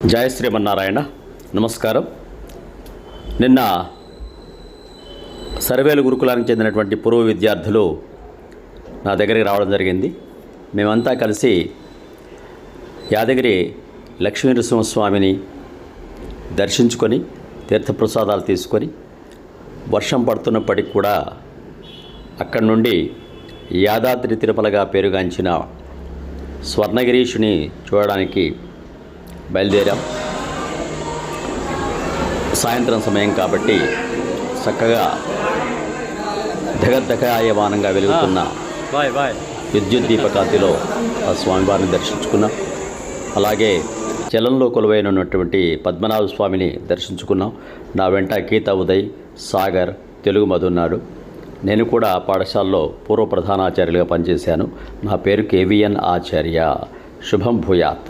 జయ శ్రీమన్నారాయణ. నమస్కారం. నిన్న సర్వేలు గురుకులానికి చెందినటువంటి పూర్వ విద్యార్థులు నా దగ్గరికి రావడం జరిగింది. మేమంతా కలిసి యాదగిరి లక్ష్మీ నరసింహస్వామిని దర్శించుకొని తీర్థప్రసాదాలు తీసుకొని వర్షం పడుతున్నప్పటికి కూడా అక్కడి నుండి యాదాద్రి తిరుమలగా పేరుగాంచిన స్వర్ణగిరీషుని చూడడానికి బయలుదేరాం. సాయంత్రం సమయం కాబట్టి చక్కగా ధగద్ధగాయమానంగా వెలుగుతున్న విద్యుత్ దీపకాంతిలో ఆ స్వామివారిని దర్శించుకున్నాం. అలాగే జలంలో కొలువైనటువంటి పద్మనాభ స్వామిని దర్శించుకున్నాం. నా వెంట గీతా ఉదయ్, సాగర్, తెలుగు మధున్నాడు. నేను కూడా పాఠశాలలో పూర్వ ప్రధానాచార్యులుగా పనిచేశాను. నా పేరు కేవీఎన్ ఆచార్య. శుభం భూయాత్.